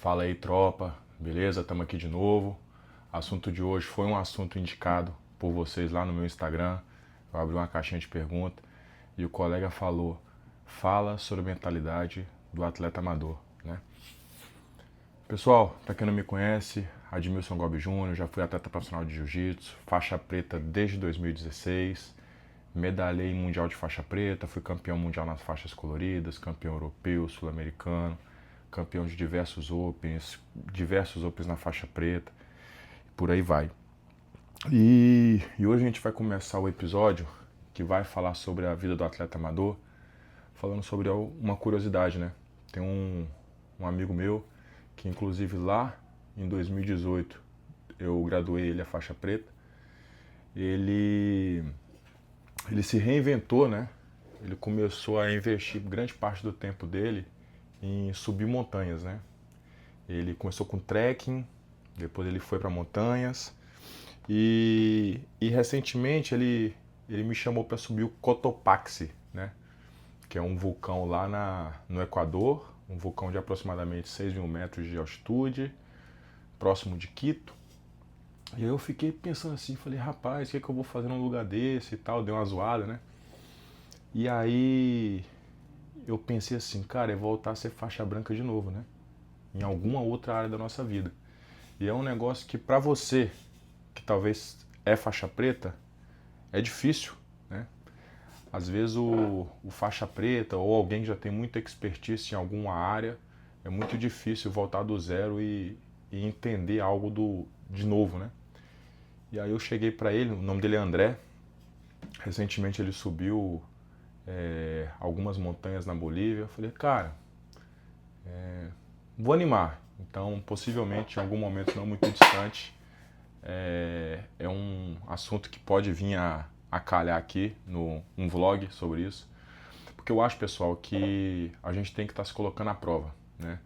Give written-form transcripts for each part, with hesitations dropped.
Fala aí, tropa, beleza? Estamos aqui de novo. O assunto de hoje foi um assunto indicado por vocês lá no meu Instagram. Eu abri uma caixinha de pergunta e o colega falou: fala sobre a mentalidade do atleta amador, né? Pessoal, para quem não me conhece, Admilson Gobi Júnior, já fui atleta profissional de jiu-jitsu, faixa preta desde 2016, medalhei em mundial de faixa preta, fui campeão mundial nas faixas coloridas, campeão europeu, sul-americano, campeão de diversos Opens na faixa preta, por aí vai. E hoje a gente vai começar o episódio que vai falar sobre a vida do atleta amador, falando sobre uma curiosidade, né? Tem um amigo meu que inclusive lá em 2018 eu graduei ele a faixa preta. Ele se reinventou, né? Ele começou a investir grande parte do tempo dele em subir montanhas, né? Ele começou com trekking, depois ele foi para montanhas e recentemente ele me chamou para subir o Cotopaxi, né? Que é um vulcão lá no Equador, um vulcão de aproximadamente 6.000 metros de altitude, próximo de Quito. E aí eu fiquei pensando assim, falei, rapaz, o que é que eu vou fazer num lugar desse e tal, deu uma zoada, né? E aí eu pensei assim, cara, é voltar a ser faixa branca de novo, né? Em alguma outra área da nossa vida. E é um negócio que pra você, que talvez é faixa preta, é difícil, né? Às vezes o faixa preta ou alguém que já tem muita expertise em alguma área, é muito difícil voltar do zero e entender algo de novo, né? E aí eu cheguei pra ele, o nome dele é André, recentemente ele subiu algumas montanhas na Bolívia. Eu falei, cara, vou animar. Então, possivelmente, em algum momento não muito distante, é um assunto que pode vir a calhar aqui num vlog sobre isso. Porque eu acho, pessoal, que a gente tem que estar se colocando à prova, né?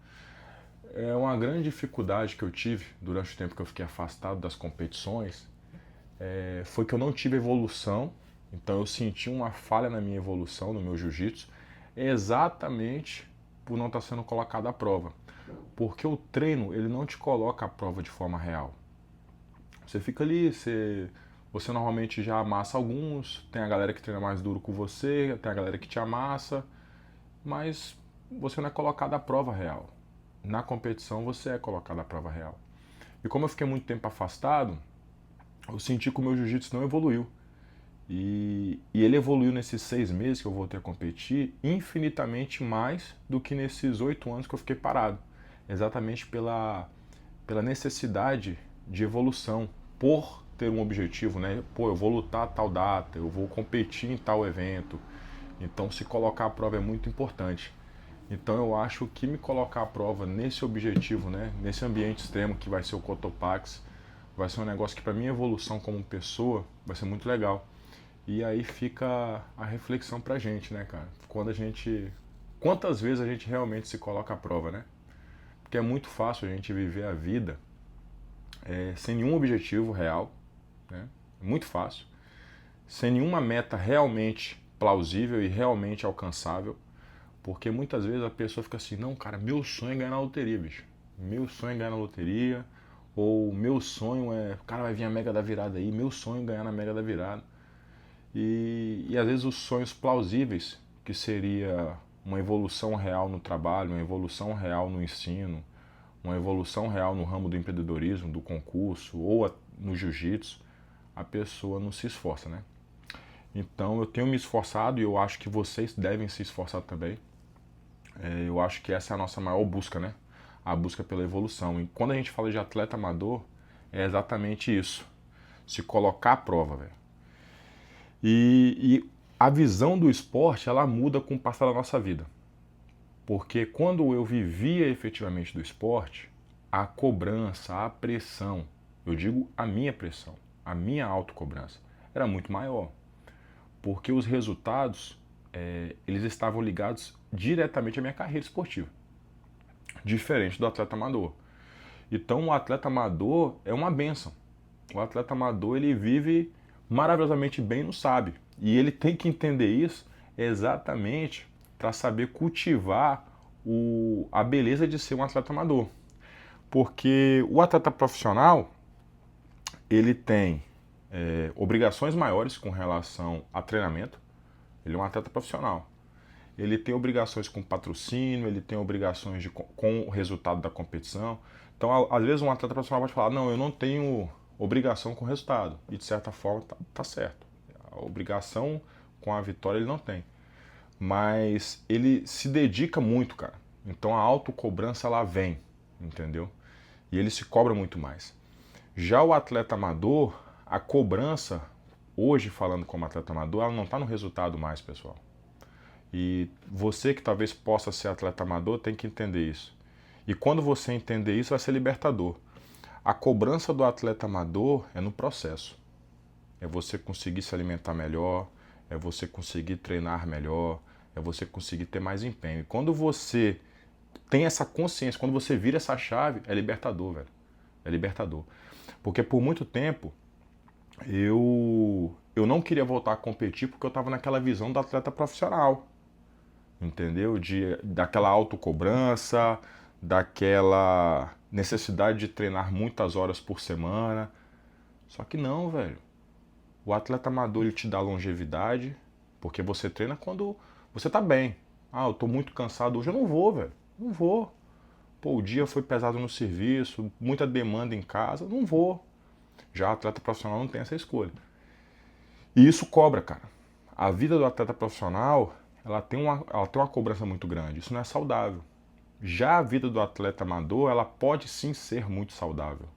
É uma grande dificuldade que eu tive durante o tempo que eu fiquei afastado das competições, foi que eu não tive evolução. Então eu senti uma falha na minha evolução, no meu jiu-jitsu, exatamente por não estar sendo colocado à prova. Porque o treino, ele não te coloca à prova de forma real. Você fica ali, você normalmente já amassa alguns, tem a galera que treina mais duro com você, tem a galera que te amassa, mas você não é colocado à prova real. Na competição você é colocado à prova real. E como eu fiquei muito tempo afastado, eu senti que o meu jiu-jitsu não evoluiu. E ele evoluiu nesses 6 meses que eu voltei a competir infinitamente mais do que nesses 8 anos que eu fiquei parado. Exatamente pela necessidade de evolução, por ter um objetivo, né? Pô, eu vou lutar a tal data, eu vou competir em tal evento. Então, se colocar à prova é muito importante. Então, eu acho que me colocar à prova nesse objetivo, né? Nesse ambiente extremo que vai ser o Cotopaxi, vai ser um negócio que para minha evolução como pessoa vai ser muito legal. E aí fica a reflexão pra gente, né, cara? Quantas vezes a gente realmente se coloca à prova, né? Porque é muito fácil a gente viver a vida sem nenhum objetivo real, né? É muito fácil. Sem nenhuma meta realmente plausível e realmente alcançável. Porque muitas vezes a pessoa fica assim, não, cara, meu sonho é ganhar na loteria, bicho. Meu sonho é ganhar na loteria. Ou meu sonho é, o cara vai vir a Mega da Virada aí, meu sonho é ganhar na Mega da Virada. E às vezes os sonhos plausíveis, que seria uma evolução real no trabalho, uma evolução real no ensino, uma evolução real no ramo do empreendedorismo, do concurso ou no jiu-jitsu, a pessoa não se esforça, né? Então eu tenho me esforçado e eu acho que vocês devem se esforçar também. Eu acho que essa é a nossa maior busca, né? A busca pela evolução. E quando a gente fala de atleta amador, é exatamente isso. Se colocar à prova, velho. E a visão do esporte, ela muda com o passar da nossa vida. Porque quando eu vivia efetivamente do esporte, a cobrança, a pressão, eu digo a minha pressão, a minha autocobrança, era muito maior. Porque os resultados, eles estavam ligados diretamente à minha carreira esportiva. Diferente do atleta amador. Então o atleta amador é uma bênção. O atleta amador, ele vive maravilhosamente bem, não sabe. E ele tem que entender isso exatamente para saber cultivar a beleza de ser um atleta amador. Porque o atleta profissional, ele tem obrigações maiores com relação a treinamento. Ele é um atleta profissional. Ele tem obrigações com patrocínio, ele tem obrigações com o resultado da competição. Então, às vezes, um atleta profissional pode falar: não, eu não tenho obrigação com o resultado. E, de certa forma, tá certo. A obrigação com a vitória ele não tem. Mas ele se dedica muito, cara. Então, a autocobrança, ela vem, entendeu? E ele se cobra muito mais. Já o atleta amador, a cobrança, hoje falando como atleta amador, ela não está no resultado mais, pessoal. E você que talvez possa ser atleta amador tem que entender isso. E quando você entender isso, vai ser libertador. A cobrança do atleta amador é no processo. É você conseguir se alimentar melhor, é você conseguir treinar melhor, é você conseguir ter mais empenho. E quando você tem essa consciência, quando você vira essa chave, é libertador, velho. É libertador. Porque por muito tempo eu não queria voltar a competir porque eu estava naquela visão do atleta profissional, entendeu? Daquela autocobrança, daquela necessidade de treinar muitas horas por semana. Só que não, velho. O atleta amador ele te dá longevidade, porque você treina quando você tá bem. Ah, eu tô muito cansado hoje, eu não vou, velho. Não vou. Pô, o dia foi pesado no serviço, muita demanda em casa, não vou. Já o atleta profissional não tem essa escolha. E isso cobra, cara. A vida do atleta profissional, ela tem uma cobrança muito grande. Isso não é saudável. Já a vida do atleta amador, ela pode sim ser muito saudável.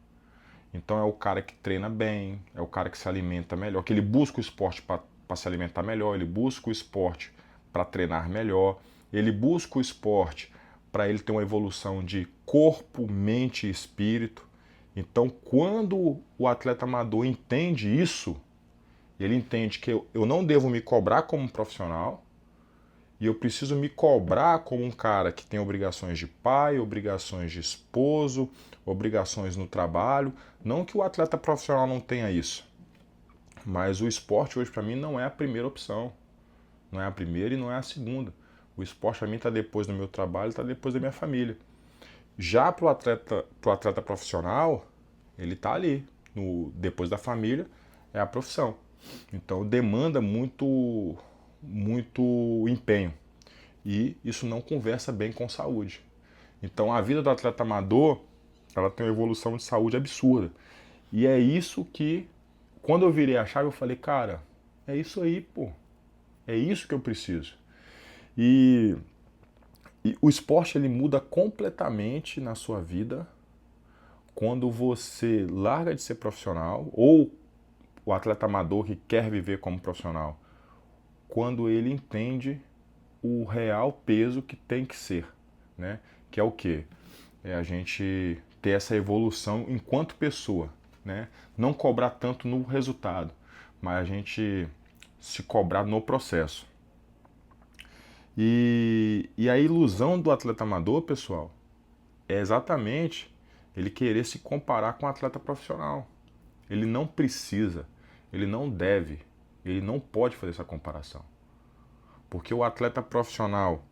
Então é o cara que treina bem, é o cara que se alimenta melhor, que ele busca o esporte para se alimentar melhor, ele busca o esporte para treinar melhor, ele busca o esporte para ele ter uma evolução de corpo, mente e espírito. Então, quando o atleta amador entende isso, ele entende que eu não devo me cobrar como um profissional e eu preciso me cobrar como um cara que tem obrigações de pai, obrigações de esposo, obrigações no trabalho. Não que o atleta profissional não tenha isso, mas o esporte hoje para mim não é a primeira opção. Não é a primeira e não é a segunda. O esporte para mim está depois do meu trabalho, está depois da minha família. Já para o atleta profissional, ele está ali. Depois da família, é a profissão. Então demanda muito empenho. E isso não conversa bem com saúde. Então a vida do atleta amador, ela tem uma evolução de saúde absurda. E é isso que, quando eu virei a chave, eu falei: cara, é isso aí, pô. É isso que eu preciso. E o esporte ele muda completamente na sua vida quando você larga de ser profissional, ou o atleta amador que quer viver como profissional, quando ele entende o real peso que tem que ser, né? Que é o quê? É a gente ter essa evolução enquanto pessoa, né? Não cobrar tanto no resultado, mas a gente se cobrar no processo. E a ilusão do atleta amador, pessoal, é exatamente ele querer se comparar com o atleta profissional. Ele não precisa, ele não deve, ele não pode fazer essa comparação. Porque o atleta profissional,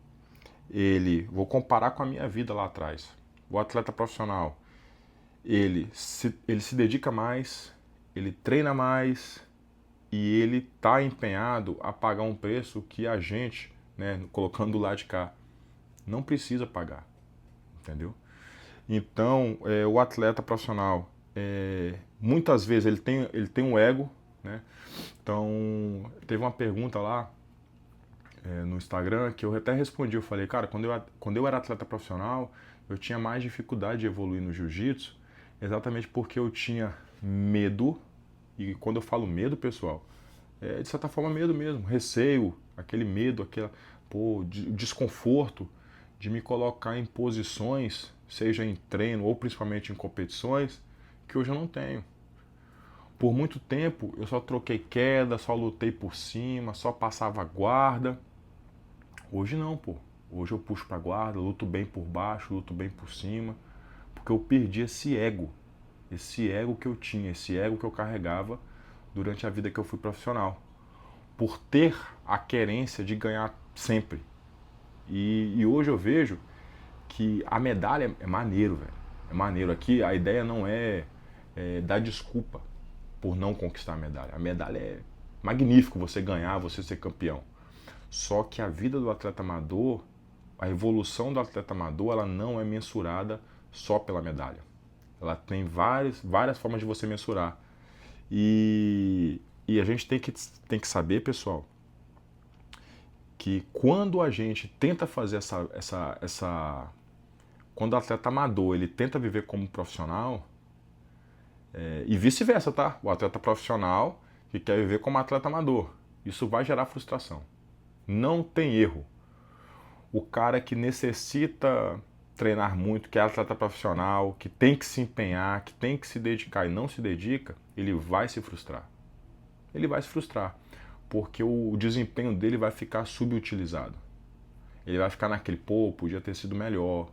vou comparar com a minha vida lá atrás. O atleta profissional, ele se dedica mais, ele treina mais e ele está empenhado a pagar um preço que a gente, né, colocando do lado de cá, não precisa pagar, entendeu? Então, o atleta profissional, muitas vezes ele tem um ego, né? Então, teve uma pergunta lá no Instagram que eu até respondi, eu falei: cara, quando eu era atleta profissional, eu tinha mais dificuldade de evoluir no jiu-jitsu, exatamente porque eu tinha medo, e quando eu falo medo, pessoal, de certa forma medo mesmo, receio, aquele medo, desconforto de me colocar em posições, seja em treino ou principalmente em competições, que hoje eu não tenho. Por muito tempo eu só troquei queda, só lutei por cima, só passava guarda. Hoje não, pô. Hoje eu puxo pra guarda, luto bem por baixo, luto bem por cima, porque eu perdi esse ego que eu tinha, esse ego que eu carregava durante a vida que eu fui profissional, por ter a querência de ganhar sempre. E hoje eu vejo que a medalha é maneiro, velho. é maneiro. Aqui a ideia não é, dar desculpa por não conquistar a medalha. A medalha é magnífico você ganhar, você ser campeão. Só que a vida do atleta amador, a evolução do atleta amador, ela não é mensurada só pela medalha. Ela tem várias formas de você mensurar. E a gente tem que saber, pessoal, que quando a gente tenta fazer quando o atleta amador ele tenta viver como profissional, e vice-versa, tá? O atleta profissional que quer viver como atleta amador, isso vai gerar frustração. Não tem erro. O cara que necessita treinar muito, que é atleta profissional, que tem que se empenhar, que tem que se dedicar e não se dedica, ele vai se frustrar. Ele vai se frustrar, porque o desempenho dele vai ficar subutilizado. Ele vai ficar naquele, pô, podia ter sido melhor,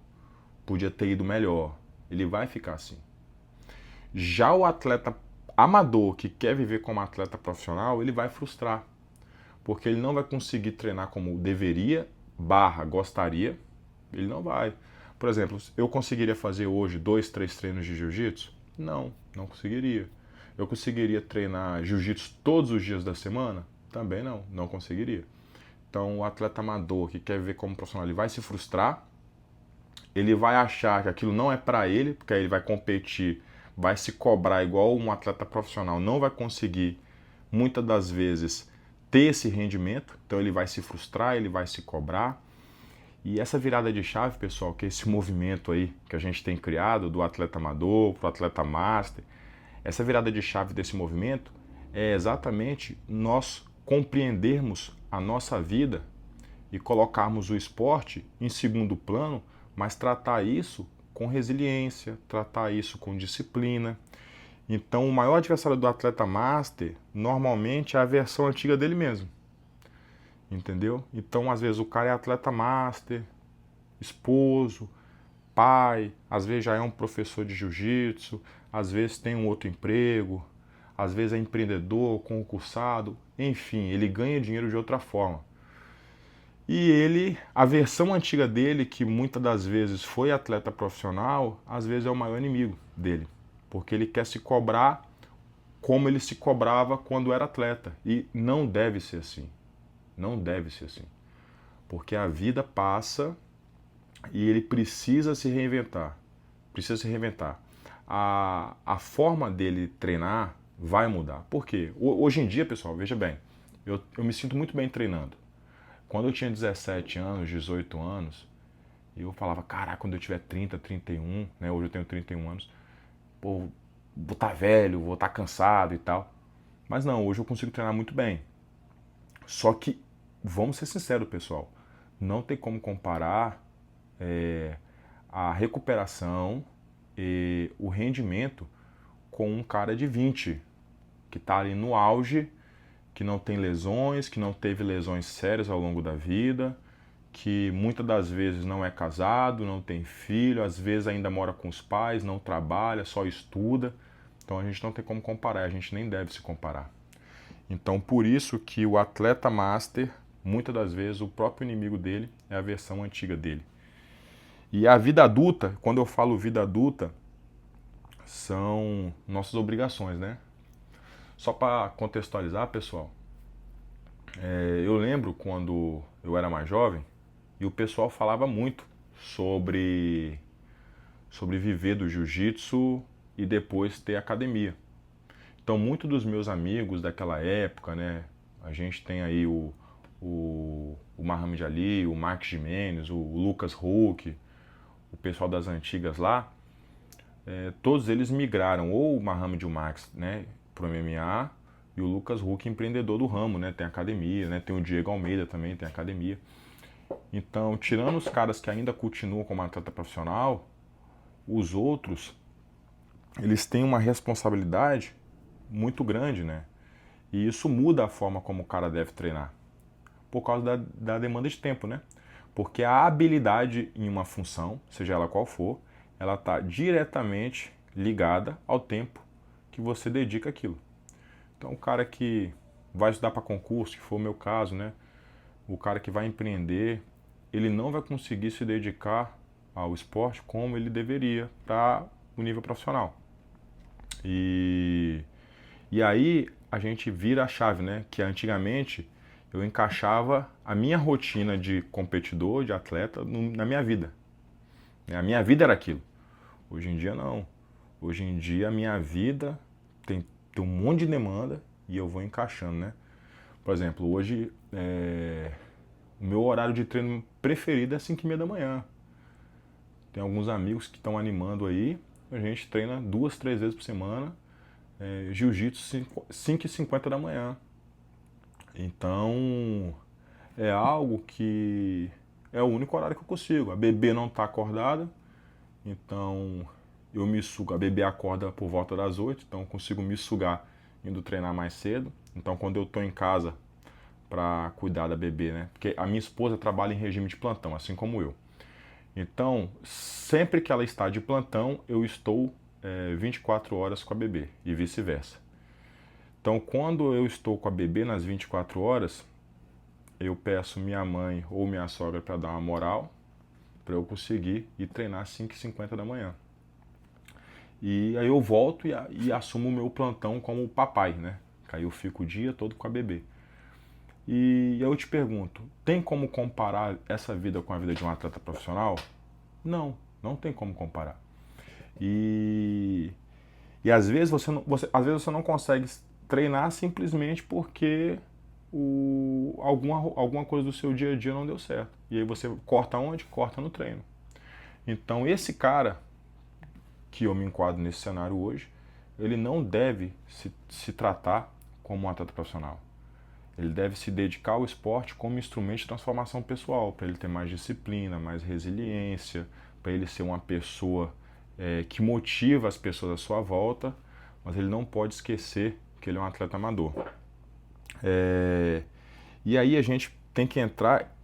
podia ter ido melhor. Ele vai ficar assim. Já o atleta amador que quer viver como atleta profissional, ele vai frustrar, porque ele não vai conseguir treinar como deveria, gostaria, ele não vai. Por exemplo, eu conseguiria fazer hoje 2, 3 treinos de jiu-jitsu? Não conseguiria. Eu conseguiria treinar jiu-jitsu todos os dias da semana? Também não conseguiria. Então o atleta amador que quer viver como profissional, ele vai se frustrar, ele vai achar que aquilo não é para ele, porque aí ele vai competir, vai se cobrar igual um atleta profissional, não vai conseguir, muitas das vezes, ter esse rendimento, então ele vai se frustrar, ele vai se cobrar. E essa virada de chave, pessoal, que é esse movimento aí que a gente tem criado do atleta amador para o atleta master, essa virada de chave desse movimento é exatamente nós compreendermos a nossa vida e colocarmos o esporte em segundo plano, mas tratar isso com resiliência, tratar isso com disciplina. Então, o maior adversário do atleta master normalmente é a versão antiga dele mesmo. Entendeu? Então, às vezes, o cara é atleta master, esposo, pai, às vezes já é um professor de jiu-jitsu, às vezes tem um outro emprego, às vezes é empreendedor, concursado, enfim, ele ganha dinheiro de outra forma. E ele, a versão antiga dele, que muitas das vezes foi atleta profissional, às vezes é o maior inimigo dele, porque ele quer se cobrar como ele se cobrava quando era atleta. E não deve ser assim. Não deve ser assim. Porque a vida passa e ele precisa se reinventar. Precisa se reinventar. A forma dele treinar vai mudar. Por quê? Hoje em dia, pessoal, veja bem, eu me sinto muito bem treinando. Quando eu tinha 17 anos, 18 anos, eu falava, caraca, quando eu tiver 30, 31, né? Hoje eu tenho 31 anos, pô, vou estar velho, vou estar cansado e tal. Mas não, hoje eu consigo treinar muito bem. Só que, vamos ser sinceros, pessoal, não tem como comparar a recuperação e o rendimento com um cara de 20, que está ali no auge, que não tem lesões, que não teve lesões sérias ao longo da vida, que muitas das vezes não é casado, não tem filho, às vezes ainda mora com os pais, não trabalha, só estuda. Então a gente não tem como comparar, a gente nem deve se comparar. Então por isso que o atleta master, muitas das vezes o próprio inimigo dele é a versão antiga dele. E a vida adulta, quando eu falo vida adulta, são nossas obrigações, né? Só para contextualizar, pessoal, eu lembro quando eu era mais jovem e o pessoal falava muito sobre viver do jiu-jitsu e depois ter academia. Então, muitos dos meus amigos daquela época, né? A gente tem aí o Muhammad Ali, o Mark Jimenez, o Lucas Huck, o pessoal das antigas lá, todos eles migraram, ou o Muhammad e o Max, né, para o MMA, e o Lucas Huck, empreendedor do ramo, né, tem academia, né, tem o Diego Almeida também, tem academia. Então, tirando os caras que ainda continuam como atleta profissional, os outros, eles têm uma responsabilidade muito grande, né, e isso muda a forma como o cara deve treinar, por causa da demanda de tempo, né, porque a habilidade em uma função, seja ela qual for, ela está diretamente ligada ao tempo que você dedica àquilo. Então, o cara que vai estudar para concurso, que for o meu caso, né? O cara que vai empreender, ele não vai conseguir se dedicar ao esporte como ele deveria para o nível profissional. E aí a gente vira a chave, né? Que antigamente eu encaixava a minha rotina de competidor, de atleta, na minha vida. A minha vida era aquilo. Hoje em dia não. Hoje em dia a minha vida tem um monte de demanda e eu vou encaixando, né? Por exemplo, hoje o meu horário de treino preferido é 5h30 da manhã. Tem alguns amigos que estão animando aí. A gente treina 2, 3 vezes por semana. Jiu-jitsu 5h50 da manhã. Então é algo que é o único horário que eu consigo. A bebê não está acordada, então eu me sugo. A bebê acorda por volta das 8, então eu consigo me sugar indo treinar mais cedo. Então quando eu estou em casa para cuidar da bebê, né? Porque a minha esposa trabalha em regime de plantão, assim como eu. Então sempre que ela está de plantão, eu estou 24 horas com a bebê e vice-versa. Então quando eu estou com a bebê nas 24 horas, eu peço minha mãe ou minha sogra para dar uma moral, para eu conseguir ir treinar às 5h50 da manhã. E aí eu volto e assumo o meu plantão como papai, né? Aí eu fico o dia todo com a bebê. E eu te pergunto, tem como comparar essa vida com a vida de um atleta profissional? Não, não tem como comparar. E às vezes às vezes você não consegue treinar simplesmente porque alguma coisa do seu dia a dia não deu certo. E aí você corta onde? Corta no treino. Então esse cara, que eu me enquadro nesse cenário hoje, ele não deve se tratar como um atleta profissional. Ele deve se dedicar ao esporte como instrumento de transformação pessoal, para ele ter mais disciplina, mais resiliência, para ele ser uma pessoa que motiva as pessoas à sua volta, mas ele não pode esquecer que ele é um atleta amador. E aí a gente tem que entrar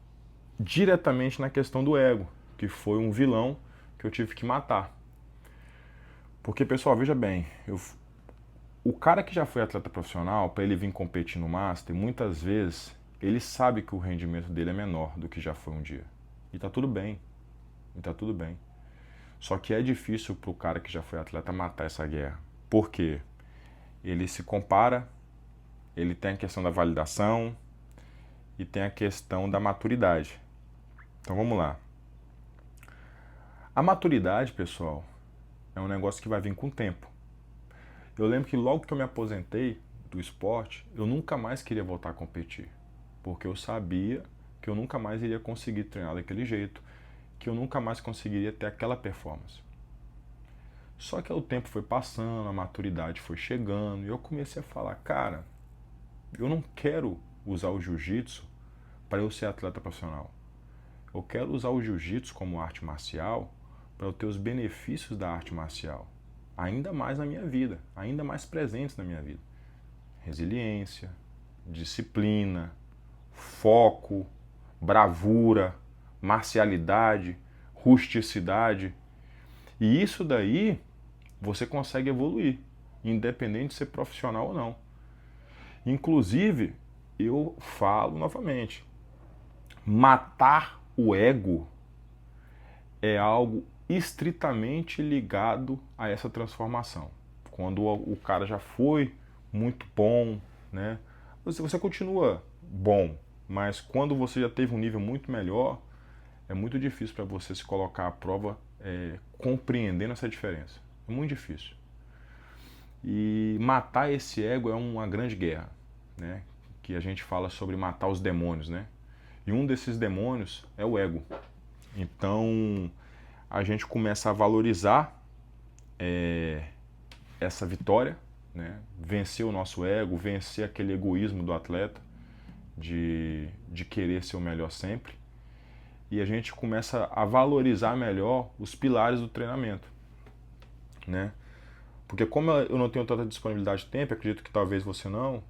diretamente na questão do ego, que foi um vilão que eu tive que matar. Porque, pessoal, veja bem, o cara que já foi atleta profissional, para ele vir competir no Master, muitas vezes ele sabe que o rendimento dele é menor do que já foi um dia. E tá tudo bem. Só que é difícil pro cara que já foi atleta matar essa guerra. Por quê? Ele se compara, ele tem a questão da validação e tem a questão da maturidade. Então vamos lá. A maturidade, pessoal, é um negócio que vai vir com o tempo. Eu lembro que logo que eu me aposentei do esporte, eu nunca mais queria voltar a competir. Porque eu sabia que eu nunca mais iria conseguir treinar daquele jeito, que eu nunca mais conseguiria ter aquela performance. Só que o tempo foi passando, a maturidade foi chegando, e eu comecei a falar, cara, eu não quero usar o jiu-jitsu para eu ser atleta profissional. Eu quero usar o jiu-jitsu como arte marcial para eu ter os benefícios da arte marcial, ainda mais na minha vida, ainda mais presentes na minha vida. Resiliência, disciplina, foco, bravura, marcialidade, rusticidade. E isso daí você consegue evoluir, independente de ser profissional ou não. Inclusive, eu falo novamente, matar o ego é algo estritamente ligado a essa transformação. Quando o cara já foi muito bom, né? Você continua bom, mas quando você já teve um nível muito melhor, é muito difícil para você se colocar à prova compreendendo essa diferença. É muito difícil. E matar esse ego é uma grande guerra, né? Que a gente fala sobre matar os demônios, né? E um desses demônios é o ego. Então a gente começa a valorizar essa vitória, né? Vencer o nosso ego, vencer aquele egoísmo do atleta de querer ser o melhor sempre. E a gente começa a valorizar melhor os pilares do treinamento, né? Porque como eu não tenho tanta disponibilidade de tempo, acredito que talvez você não,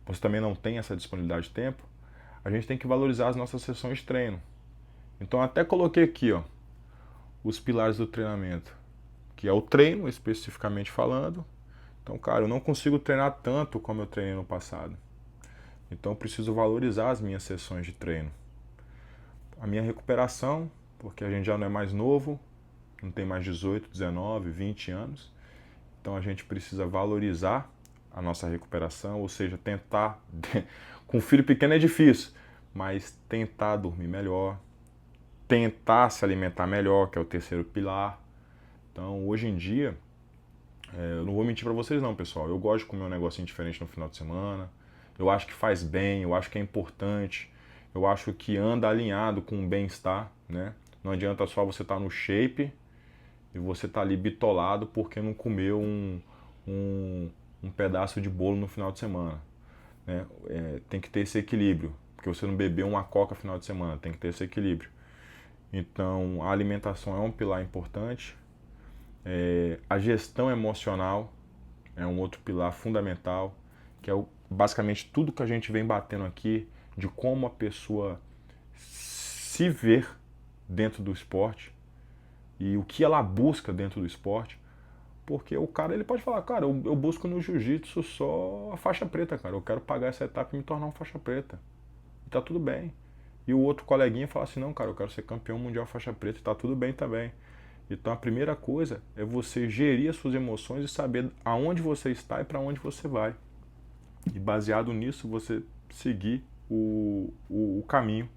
você também não tem essa disponibilidade de tempo, a gente tem que valorizar as nossas sessões de treino. Então até coloquei aqui, ó, os pilares do treinamento, que é o treino, especificamente falando. Então, cara, eu não consigo treinar tanto como eu treinei no passado. Então eu preciso valorizar as minhas sessões de treino. A minha recuperação, porque a gente já não é mais novo, não tem mais 18, 19, 20 anos. Então a gente precisa valorizar a nossa recuperação, ou seja, tentar. Com filho pequeno é difícil, mas tentar dormir melhor, tentar se alimentar melhor, que é o terceiro pilar. Então hoje em dia, eu não vou mentir para vocês não, pessoal. Eu gosto de comer um negocinho diferente no final de semana. Eu acho que faz bem, eu acho que é importante. Eu acho que anda alinhado com o bem-estar, né? Não adianta só você estar no shape e você tá ali bitolado porque não comeu um pedaço de bolo no final de semana, né? Tem que ter esse equilíbrio, porque você não bebeu uma coca no final de semana, tem que ter esse equilíbrio. Então, a alimentação é um pilar importante. A gestão emocional é um outro pilar fundamental, que é basicamente tudo que a gente vem batendo aqui de como a pessoa se ver dentro do esporte e o que ela busca dentro do esporte. Porque o cara ele pode falar, cara, eu busco no jiu-jitsu só a faixa preta, cara. Eu quero pagar essa etapa e me tornar um faixa preta. E tá tudo bem. E o outro coleguinha fala assim, não, cara, eu quero ser campeão mundial faixa preta e tá tudo bem também. Então a primeira coisa é você gerir as suas emoções e saber aonde você está e para onde você vai. E baseado nisso você seguir o caminho.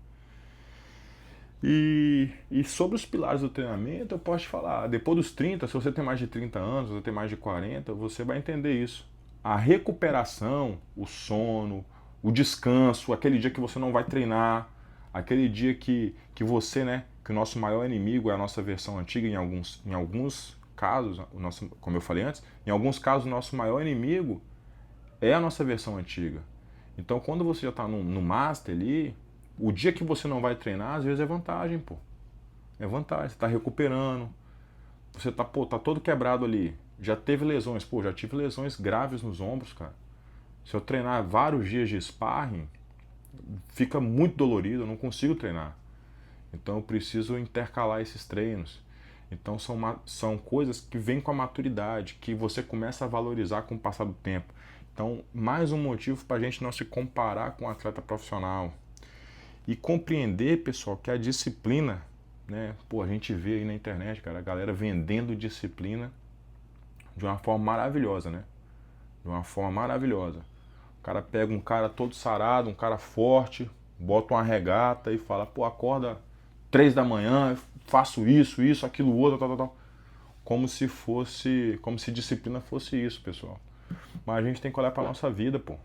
E sobre os pilares do treinamento, eu posso te falar, depois dos 30, se você tem mais de 30 anos, se você tem mais de 40, você vai entender isso. A recuperação, o sono, o descanso, aquele dia que você não vai treinar, aquele dia que você, né, que o nosso maior inimigo é a nossa versão antiga em alguns casos, o nosso, como eu falei antes, em alguns casos o nosso maior inimigo é a nossa versão antiga. Então quando você já está no master ali, o dia que você não vai treinar, às vezes é vantagem, pô. É vantagem, você está recuperando, você tá todo quebrado ali. Já teve lesões, pô, já tive lesões graves nos ombros, cara. Se eu treinar vários dias de sparring, fica muito dolorido, eu não consigo treinar. Então eu preciso intercalar esses treinos. Então são coisas que vêm com a maturidade, que você começa a valorizar com o passar do tempo. Então, mais um motivo para a gente não se comparar com um atleta profissional. E compreender, pessoal, que a disciplina, né? Pô, a gente vê aí na internet, cara, a galera vendendo disciplina de uma forma maravilhosa, né? De uma forma maravilhosa. O cara pega um cara todo sarado, um cara forte, bota uma regata e fala, pô, acorda 3 da manhã, faço isso, aquilo, outro, tal. Como se disciplina fosse isso, pessoal. Mas a gente tem que olhar para nossa vida, pô.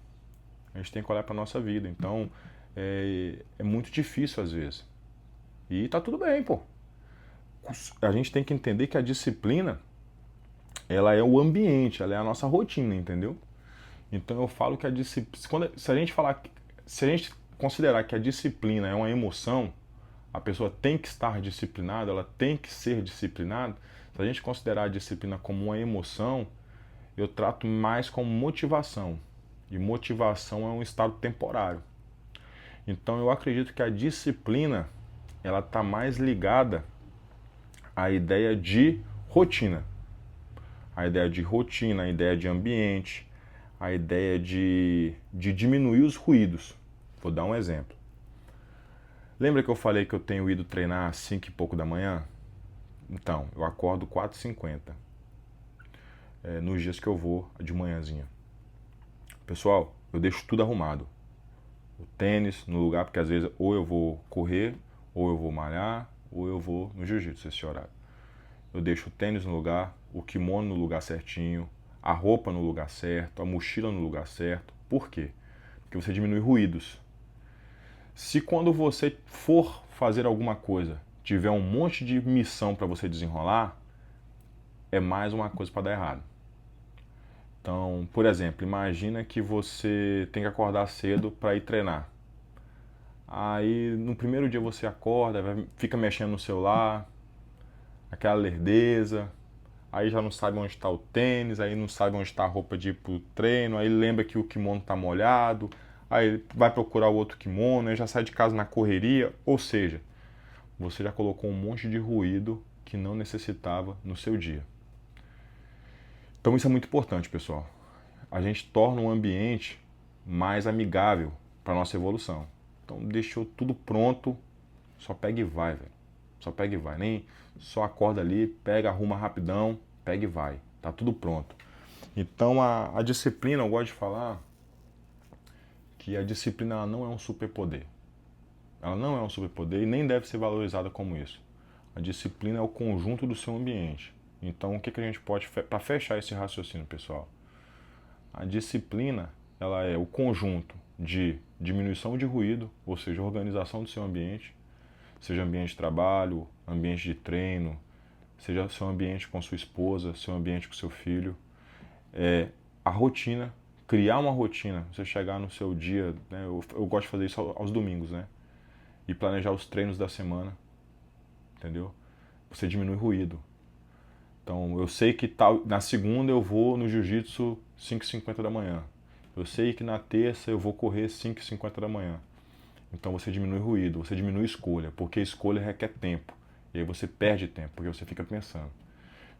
A gente tem que olhar para nossa vida. Então, é muito difícil às vezes. E tá tudo bem, pô. A gente tem que entender que a disciplina, ela é o ambiente, ela é a nossa rotina, entendeu? Então eu falo que a disciplina, se a gente considerar que a disciplina é uma emoção, a pessoa tem que estar disciplinada, ela tem que ser disciplinada. Se a gente considerar a disciplina como uma emoção, eu trato mais como motivação. E motivação é um estado temporário. Então eu acredito que a disciplina, ela está mais ligada à ideia de rotina. A ideia de rotina, a ideia de ambiente, a ideia de diminuir os ruídos. Vou dar um exemplo. Lembra que eu falei que eu tenho ido treinar às 5 e pouco da manhã? Então, eu acordo 4h50 nos dias que eu vou de manhãzinha. Pessoal, eu deixo tudo arrumado. O tênis no lugar, porque às vezes ou eu vou correr, ou eu vou malhar, ou eu vou no jiu-jitsu esse horário. Eu deixo o tênis no lugar, o kimono no lugar certinho, a roupa no lugar certo, a mochila no lugar certo. Por quê? Porque você diminui ruídos. Se quando você for fazer alguma coisa, tiver um monte de missão para você desenrolar, é mais uma coisa para dar errado. Então, por exemplo, imagina que você tem que acordar cedo para ir treinar. Aí no primeiro dia você acorda, fica mexendo no celular, aquela lerdeza, aí já não sabe onde está o tênis, aí não sabe onde está a roupa de ir pro treino, aí lembra que o kimono está molhado, aí vai procurar o outro kimono, aí já sai de casa na correria, ou seja, você já colocou um monte de ruído que não necessitava no seu dia. Então isso é muito importante, pessoal. A gente torna um ambiente mais amigável para nossa evolução. Então deixou tudo pronto, só pega e vai, velho. Só pega e vai. Nem só acorda ali, pega, arruma rapidão, pega e vai. Tá tudo pronto. Então a disciplina, eu gosto de falar que a disciplina ela não é um superpoder. Ela não é um superpoder e nem deve ser valorizada como isso. A disciplina é o conjunto do seu ambiente. Então, o que a gente pode, para fechar esse raciocínio, pessoal? A disciplina, ela é o conjunto de diminuição de ruído, ou seja, organização do seu ambiente, seja ambiente de trabalho, ambiente de treino, seja seu ambiente com sua esposa, seu ambiente com seu filho. A rotina, criar uma rotina, você chegar no seu dia, né, eu gosto de fazer isso aos domingos, né? E planejar os treinos da semana, entendeu? Você diminui ruído. Então, eu sei que na segunda eu vou no jiu-jitsu 5h50 da manhã. Eu sei que na terça eu vou correr 5h50 da manhã. Então você diminui ruído, você diminui escolha, porque escolha requer tempo. E aí você perde tempo, porque você fica pensando.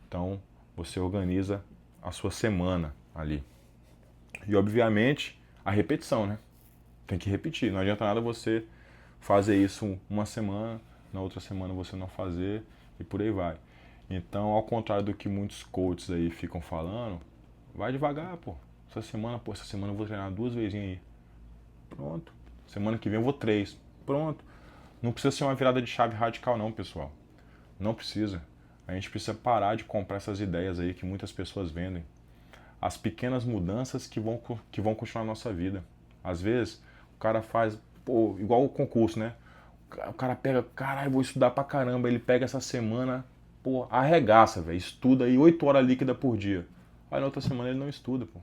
Então, você organiza a sua semana ali. E, obviamente, a repetição, né? Tem que repetir. Não adianta nada você fazer isso uma semana, na outra semana você não fazer e por aí vai. Então, ao contrário do que muitos coaches aí ficam falando, vai devagar, pô. Essa semana eu vou treinar 2 vezes aí. Pronto. Semana que vem eu vou 3. Pronto. Não precisa ser uma virada de chave radical não, pessoal. Não precisa. A gente precisa parar de comprar essas ideias aí que muitas pessoas vendem. As pequenas mudanças que vão continuar na nossa vida. Às vezes, o cara faz, pô, igual o concurso, né? O cara pega, caralho, vou estudar pra caramba. Ele pega essa semana, pô, arregaça, velho. Estuda aí 8 horas líquida por dia. Aí na outra semana ele não estuda, pô.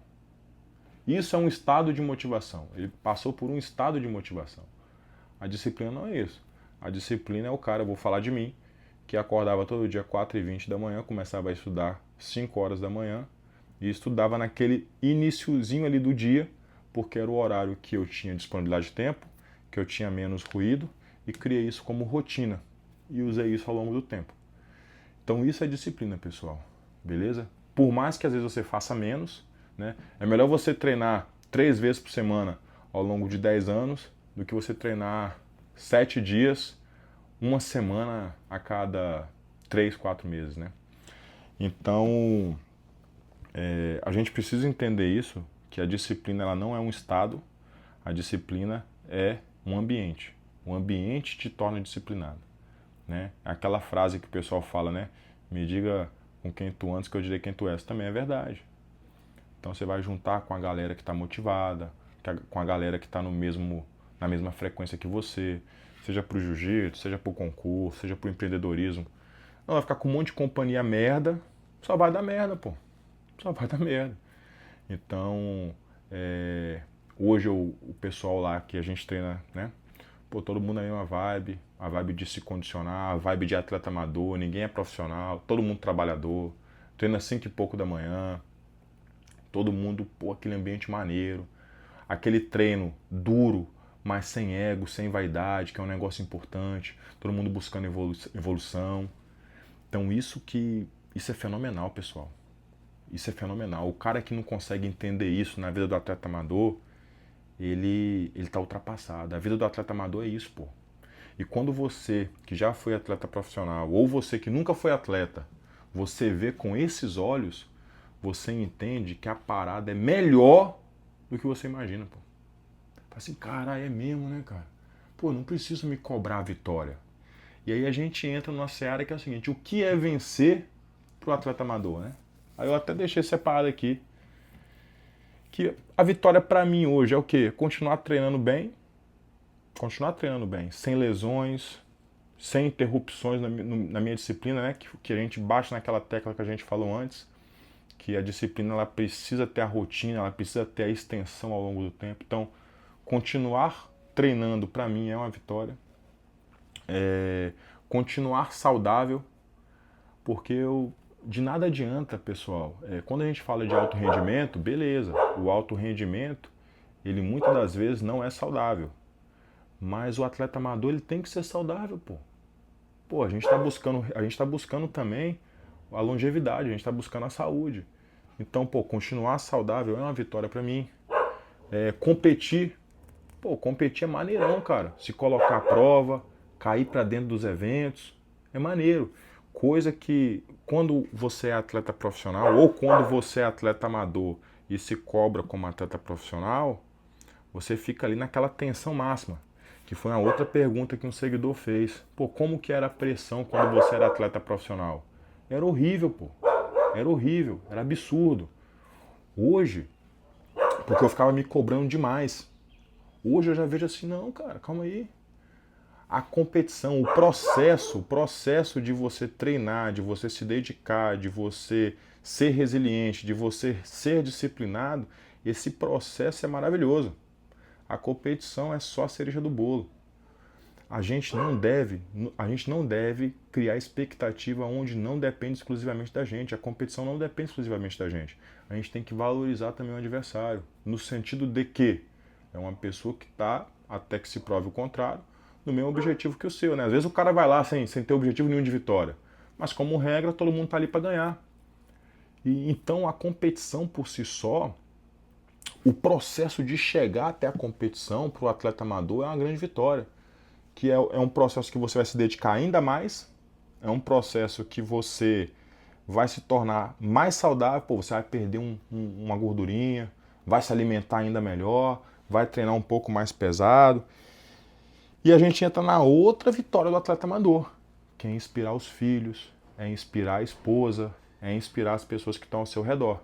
Isso é um estado de motivação. Ele passou por um estado de motivação. A disciplina não é isso. A disciplina é o cara, eu vou falar de mim, que acordava todo dia 4h20 da manhã, começava a estudar 5 horas da manhã e estudava naquele iniciozinho ali do dia, porque era o horário que eu tinha disponibilidade de tempo, que eu tinha menos ruído e criei isso como rotina e usei isso ao longo do tempo. Então isso é disciplina, pessoal. Beleza? Por mais que às vezes você faça menos, né? É melhor você treinar 3 vezes por semana ao longo de 10 anos do que você treinar 7 dias, uma semana a cada 3, 4 meses, né? Então, a gente precisa entender isso, que a disciplina ela não é um estado, a disciplina é um ambiente. O ambiente te torna disciplinado, né? Aquela frase que o pessoal fala, né? Me diga com quem tu andas que eu direi quem tu és. Também é verdade. Então você vai juntar com a galera que está motivada, com a galera que está na mesma frequência que você, seja para o jiu-jitsu, seja para o concurso, seja para o empreendedorismo. Não vai ficar com um monte de companhia merda, só vai dar merda, pô. Só vai dar merda. Então, hoje o pessoal lá que a gente treina, né? Pô, todo mundo na mesma vibe, a vibe de se condicionar, a vibe de atleta amador, ninguém é profissional, todo mundo trabalhador, treina 5 e pouco da manhã, todo mundo, pô, aquele ambiente maneiro, aquele treino duro, mas sem ego, sem vaidade, que é um negócio importante, todo mundo buscando evolução. Então isso é fenomenal, pessoal. Isso é fenomenal. O cara que não consegue entender isso na vida do atleta amador, ele tá ultrapassado. A vida do atleta amador é isso, pô. E quando você, que já foi atleta profissional, ou você que nunca foi atleta, você vê com esses olhos, você entende que a parada é melhor do que você imagina, pô. Fala assim, cara, é mesmo, né, cara? Pô, não preciso me cobrar a vitória. E aí a gente entra numa seara que é o seguinte, o que é vencer pro atleta amador, né? Aí eu até deixei separado aqui, que a vitória pra mim hoje é o quê? Continuar treinando bem, sem lesões, sem interrupções na minha disciplina, né? Que a gente bate naquela tecla que a gente falou antes, que a disciplina ela precisa ter a rotina, ela precisa ter a extensão ao longo do tempo. Então, continuar treinando para mim é uma vitória. Continuar saudável, porque de nada adianta, pessoal. Quando a gente fala de alto rendimento, beleza, o alto rendimento, ele muitas das vezes não é saudável. Mas o atleta amador, ele tem que ser saudável, pô. Pô, a gente tá buscando também a longevidade, a gente tá buscando a saúde. Então, pô, continuar saudável é uma vitória pra mim. Competir, pô, competir é maneirão, cara. Se colocar à prova, cair pra dentro dos eventos, É maneiro. Coisa que quando você é atleta profissional ou quando você é atleta amador e se cobra como atleta profissional, você fica ali naquela tensão máxima. Que foi uma outra pergunta que um seguidor fez. Pô, como que era a pressão quando você era atleta profissional? Era horrível, pô. Era horrível, era absurdo. Hoje, porque eu ficava me cobrando demais. Hoje eu já vejo assim, não, cara, calma aí. A competição, o processo de você treinar, de você se dedicar, de você ser resiliente, de você ser disciplinado, esse processo é maravilhoso. A competição é só a cereja do bolo. A gente não deve criar expectativa onde não depende exclusivamente da gente. A competição não depende exclusivamente da gente. A gente tem que valorizar também o adversário, no sentido de que é uma pessoa que está, até que se prove o contrário, no mesmo objetivo que o seu, né? Às vezes o cara vai lá sem ter objetivo nenhum de vitória, mas como regra todo mundo está ali para ganhar. E então a competição por si só, o processo de chegar até a competição para o atleta amador é uma grande vitória. Que é um processo que você vai se dedicar ainda mais, é um processo que você vai se tornar mais saudável, pô, você vai perder uma gordurinha, vai se alimentar ainda melhor, vai treinar um pouco mais pesado. E a gente entra na outra vitória do atleta amador, que é inspirar os filhos, é inspirar a esposa, é inspirar as pessoas que estão ao seu redor,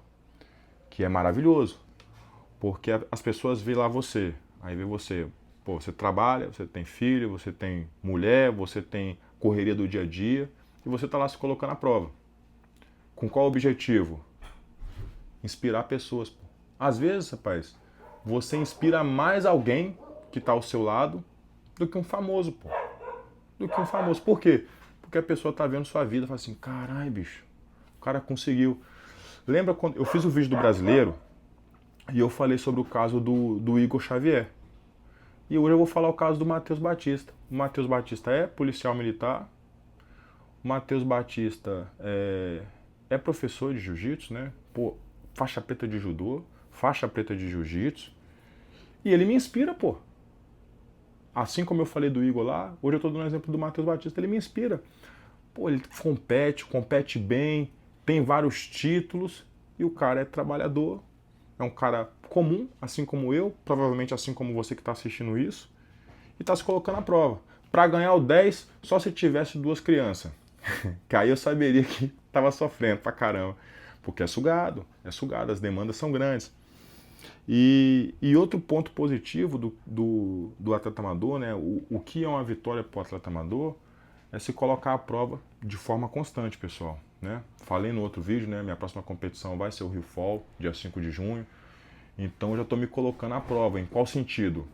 que é maravilhoso, porque as pessoas veem lá você, aí vê você, pô, você trabalha, você tem filho, você tem mulher, você tem correria do dia a dia e você está lá se colocando à prova. Com qual objetivo? Inspirar pessoas. Pô. Às vezes, rapaz, você inspira mais alguém que está ao seu lado do que um famoso, pô. Do que um famoso. Por quê? Porque a pessoa está vendo sua vida e fala assim, caralho, bicho, o cara conseguiu. Lembra quando eu fiz o vídeo do brasileiro e eu falei sobre o caso do Igor Xavier. E hoje eu vou falar o caso do Matheus Batista. O Matheus Batista é policial militar. O Matheus Batista é professor de jiu-jitsu, né? Pô, faixa preta de judô, faixa preta de jiu-jitsu. E ele me inspira, pô. Assim como eu falei do Igor lá, hoje eu tô dando um exemplo do Matheus Batista, ele me inspira. Pô, ele compete bem, tem vários títulos e o cara é trabalhador. É um cara comum, assim como eu, provavelmente assim como você que está assistindo isso, e está se colocando à prova. Para ganhar o 10, só se tivesse duas crianças. Que aí eu saberia que estava sofrendo pra caramba. Porque é sugado, as demandas são grandes. E outro ponto positivo do atleta amador, né, o que é uma vitória para o atleta amador, é se colocar à prova de forma constante, pessoal. Né? Falei no outro vídeo, né, minha próxima competição vai ser o Rio Fall, dia 5 de junho. Então já estou me colocando à prova. Em qual sentido?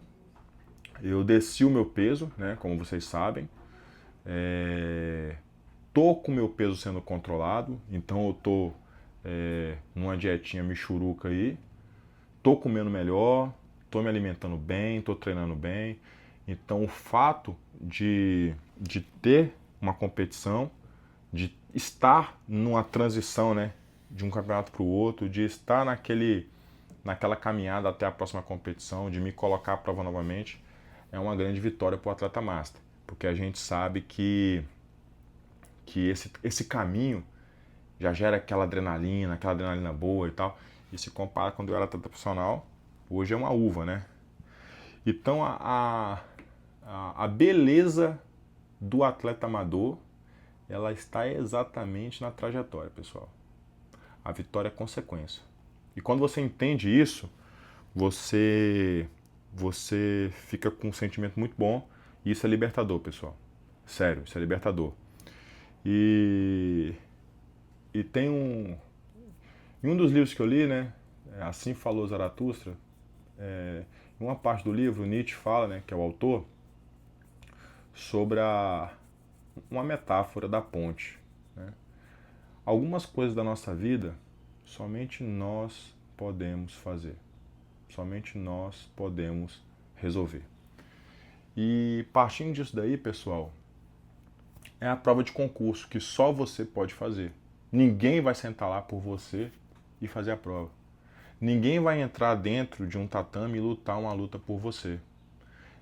Eu desci o meu peso, né, como vocês sabem. Tô com o meu peso sendo controlado, então eu tô numa dietinha michuruca aí. Tô comendo melhor, tô me alimentando bem, tô treinando bem. Então o fato de ter uma competição, de estar numa transição, né, de um campeonato para o outro, de estar naquela caminhada até a próxima competição, de me colocar à prova novamente, é uma grande vitória para o atleta master, porque a gente sabe que esse caminho já gera aquela adrenalina boa e tal, e se compara quando eu era atleta profissional, hoje é uma uva, né? Então a beleza do atleta amador, ela está exatamente na trajetória, pessoal. A vitória é consequência. E quando você entende isso, você fica com um sentimento muito bom. E isso é libertador, pessoal. Sério, isso é libertador. E tem em um dos livros que eu li, né? Assim Falou Zaratustra. Em uma parte do livro, Nietzsche fala, né, que é o autor, sobre uma metáfora da ponte. Né? Algumas coisas da nossa vida, somente nós podemos fazer. Somente nós podemos resolver. E partindo disso daí, pessoal, é a prova de concurso que só você pode fazer. Ninguém vai sentar lá por você e fazer a prova. Ninguém vai entrar dentro de um tatame e lutar uma luta por você.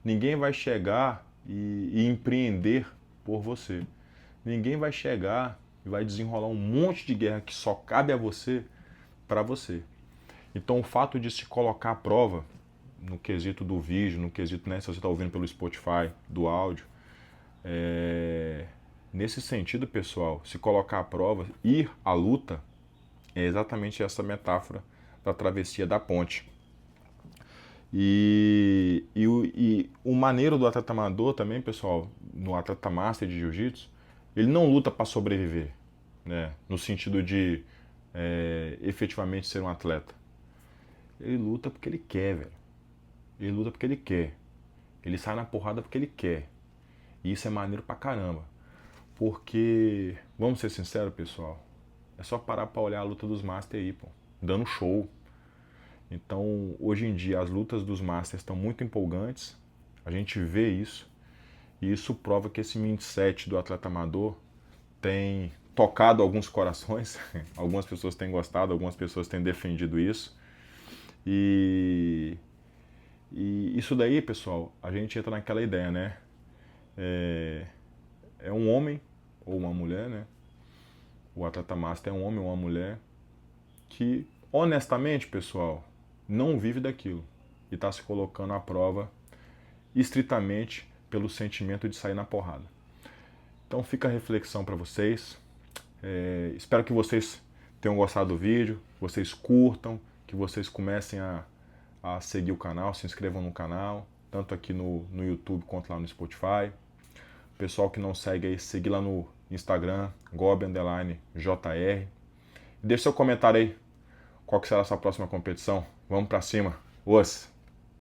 Ninguém vai chegar e empreender por você. Ninguém vai chegar e vai desenrolar um monte de guerra que só cabe a você, para você. Então o fato de se colocar à prova, no quesito do vídeo, no quesito, né, se você está ouvindo pelo Spotify, do áudio, nesse sentido, pessoal, se colocar à prova, ir à luta, é exatamente essa metáfora da travessia da ponte. E o maneiro do atleta amador também, pessoal, no atleta master de jiu-jitsu, ele não luta para sobreviver, né? No sentido de efetivamente ser um atleta. Ele luta porque ele quer, velho. Ele luta porque ele quer. Ele sai na porrada porque ele quer. E isso é maneiro pra caramba. Porque, vamos ser sinceros, pessoal, é só parar pra olhar a luta dos Masters aí, pô. Dando show. Então, hoje em dia, as lutas dos Masters estão muito empolgantes. A gente vê isso. E isso prova que esse mindset do atleta amador tem tocado alguns corações. Algumas pessoas têm gostado, algumas pessoas têm defendido isso. E isso daí, pessoal, a gente entra naquela ideia, né? É um homem ou uma mulher, né? O atleta master é um homem ou uma mulher que, honestamente, pessoal, não vive daquilo e está se colocando à prova estritamente pelo sentimento de sair na porrada. Então fica a reflexão para vocês. Espero que vocês tenham gostado do vídeo, vocês curtam, que vocês comecem a seguir o canal, se inscrevam no canal, tanto aqui no YouTube quanto lá no Spotify. O pessoal que não segue aí, seguir lá no Instagram, Gob_JR. Deixe seu comentário aí, qual que será a sua próxima competição. Vamos pra cima. Os!